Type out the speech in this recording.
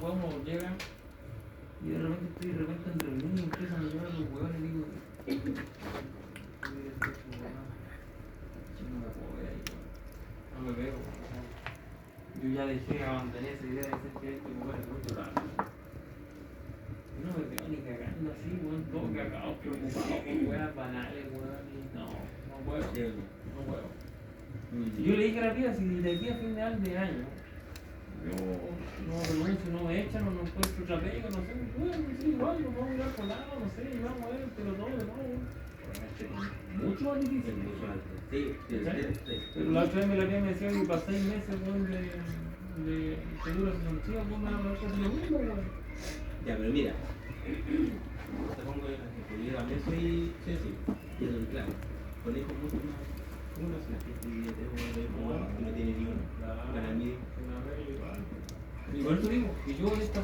después uno llega y de repente estoy en reunión y empiezan a llegar los huevones y digo, no me puedo ver ahí, no me veo. Yo ya dejé, abandoné esa idea de ser que hay que mover mucho rato. No me veo ni cagando así, weón, todo cagado, preocupado por weas banales, weón, y no puedo, no puedo. Si yo le dije a la tía, si de aquí a fin de año yo no renuncio, no me echan o no encuentro otra pega, no sé, bueno, sí, igual, nos vamos a ir a por lado, no sé, y vamos a ver, pero todo de nuevo. Mucho más difícil. Sí. Pero la otra vez la tía me decía que para 6 meses, weón, de seguro cesantía, vos me vas a hacer lo mismo, weón. Ya, pero mira, te pongo el ejemplo, yo también soy así, y eso es claro, con hijos mucho más, ¿cómo no sé? Que tengo un hijo que no tiene ni uno, para mí. Igual te digo, que yo esta